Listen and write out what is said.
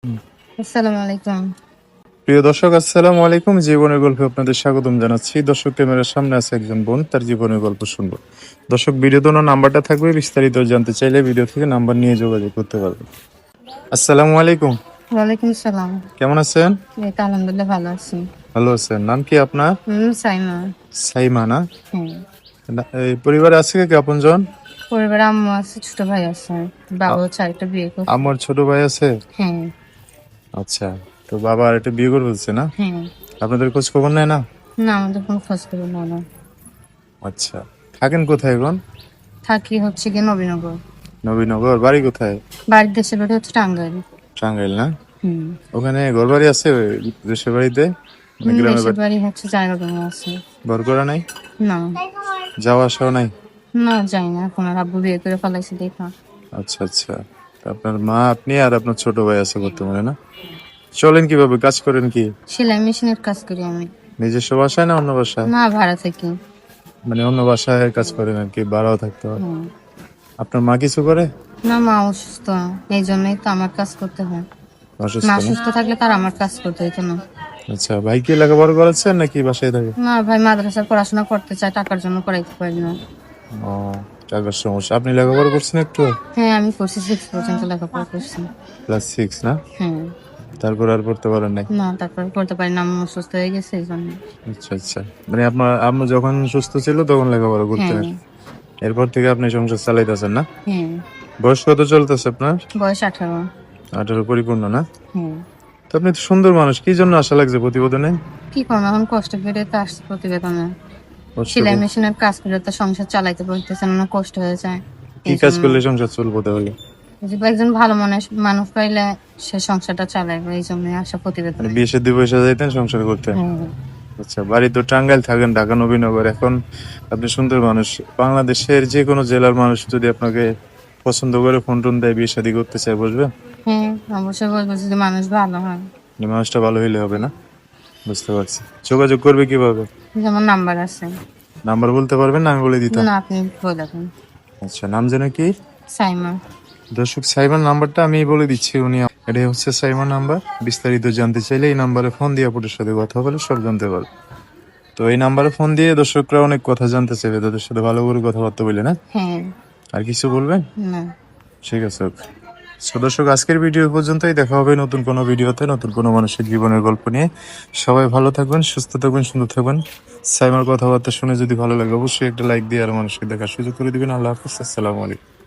হুম। আসসালামু আলাইকুম। প্রিয় দর্শক, আসসালামু আলাইকুম। জীবনের গল্পে আপনাদের স্বাগতম জানাচ্ছি। দর্শক, ক্যামেরার সামনে আছে একজন বোন, তার জীবনের গল্প শুনবো। দর্শক, ভিডিও দোনো নাম্বারটা থাকবে, বিস্তারিত জানতে চাইলে ভিডিও থেকে নাম্বার নিয়ে যোগাযোগ করতে পারবেন। আসসালামু আলাইকুম। ওয়ালাইকুম সালাম। কেমন আছেন? এই তো আলহামদুলিল্লাহ ভালো আছি। ভালো আছেন? নাম কি আপনার? সাইমা। সাইমা না? হ্যাঁ। এই পরিবারে আছে কে আপনজন? পরিবারে আম্মু আছে, ছোট ভাই আছে। বাবা আ- হচ্ছে আরেকটা বিয়ে করছে। আমার ছোট ভাই আছে। হ্যাঁ। আচ্ছা, তো বাবা আর একটা বিয়ে করে ফেলছে না? হ্যাঁ। আপনাদের খোঁজ খবর নেয় না? না, আমাদের কোনো খোঁজ খবর নেয় না। আচ্ছা, থাকেন কোথায় এখন? থাকি হচ্ছে গিয়ে নবীনগর। নবীনগর। বাড়ি কোথায়? বাড়ির দেশের বাড়ি হচ্ছে টাঙ্গাইল। টাঙ্গাইল না? হুম। ওখানে ঘর বাড়ি আছে দেশের বাড়িতে? মানে গ্রামের দেশের বাড়ি? বাড়ি হচ্ছে জায়গা জমি আছে। ঘর করা নাই? না। যাওয়া আসাও নাই? না, যাই না এখন, আর আব্বু বিয়ে করে ফেলাইছে দেখা। আচ্ছা আচ্ছা। তা আপনার মা, আপনি আর আপনার ছোট ভাই আছে বর্তমানে না? চলেন কিভাবে, কাজ করেন কি? সেলাই মেশিনের কাজ করি আমি। নিজস্ব বাসায় না অন্য বাসায়? না, ভাড়া থাকি। মানে অন্য বাসায় কাজ করেন আর কি, ভাড়াও থাকতে হয়। হুম। আপনার মা কিছু করে? না, মা অসুস্থ। এই জন্যই তো আমার কাজ করতে হয়। অসুস্থ মা না? সুস্থ থাকলে তার আমার কাজ করতে হইতো না। আচ্ছা, ভাই কি লেখাপড়া করাচ্ছেন নাকি বাসায় থাকে? না ভাই, মাদ্রাসার পড়াশোনা করতে চায়, টাকার জন্য করাইতে পারি না। ও, টাকার সমস্যা। আপনি লেখাপড়া করছেন একটু? হ্যাঁ, আমি করছি 6 পর্যন্ত লেখাপড়া করছি। ক্লাস 6 না? হ্যাঁ। তারপর আর পড়তে পারেন নাই? না, তারপর করতে পারি না, আম্মু অসুস্থ হয়ে গেছে এই জন্য। আচ্ছা আচ্ছা। মানে আপনার আম্মু যখন সুস্থ ছিল তখন লেখাপড়া করতেন? হ্যাঁ। এরপর থেকে আপনি সংসার চালাইতেছেন না? হ্যাঁ। বয়স কত চলতেছে আপনার? বয়স 18। 18 পরিপূর্ণ না? হ্যাঁ। তো আপনি তো সুন্দর মানুষ, কি জন্য আশা লাগছে প্রতিবেদনে? কি করবো এখন, কষ্ট করে তো আসছে প্রতিবেদনে। কষ্ট সেলাই করে? মেশিনের কাজ করে তো সংসার চালাইতে পারতেছে না, কষ্ট হয়ে যায়। কি এই কাজ জন্য করলে সংসার চলবো তাহলে? যে একজন ভালো মানুষ মানুষ পাইলে সে সংসারটা চালাইবে, এই জন্য আসা মানে প্রতিবেদনে। বিয়ে শাদী পয়সা যাইতেন, সংসার করতেন? হ্যাঁ। আচ্ছা, বাড়ি তো টাঙ্গাইল, থাকেন ঢাকা নবীনগর। এখন আপনি সুন্দর মানুষ, বাংলাদেশের যে কোনো জেলার মানুষ যদি আপনাকে পছন্দ করে ফোন টোন দেয়, বিয়ে শাদী করতে চায়, বুঝবেন? হ্যাঁ, অবশ্যই বলবো যদি মানুষ ভালো হয়। মানে মানুষটা ভালো হইলে হবে না? বুঝতে পারছি। যোগাযোগ করবে কিভাবে? যেমন নাম্বার আছে। নাম্বার বলতে পারবেন না? আমি বলে দিতাম। না, আপনি বলে দেন। আচ্ছা, নাম যেন কি? সাইমা। দর্শক, সাইবার নাম্বারটা আমি বলে দিচ্ছি। এটাই হচ্ছে সাইবার নাম্বার। বিস্তারিত জানতে চাইলে এই নাম্বারে ফোন দিয়ে আপুদের সাথে কথা বলে সব জানতে পারবে। তো এই নাম্বারে ফোন দিয়ে দর্শকরা অনেক কথা জানতে চাইবে, তাদের সাথে ভালো করে কথাবার্তা বলে না? হ্যাঁ। আর কিছু বলবেন? না। ঠিক আছে, ওকে। তো দর্শক, আজকের ভিডিও পর্যন্তই। দেখা হবে নতুন কোনো ভিডিওতে, নতুন কোনো মানুষের জীবনের গল্প নিয়ে। সবাই ভালো থাকবেন, সুস্থ থাকবেন, সুন্দর থাকবেন। সাইমার কথাবার্তা শুনে যদি ভালো লাগে অবশ্যই একটা লাইক দিয়ে আর মানুষকে দেখার সুযোগ করে দিবেন। আল্লাহ হাফিজ, আসসালামু আলাইকুম।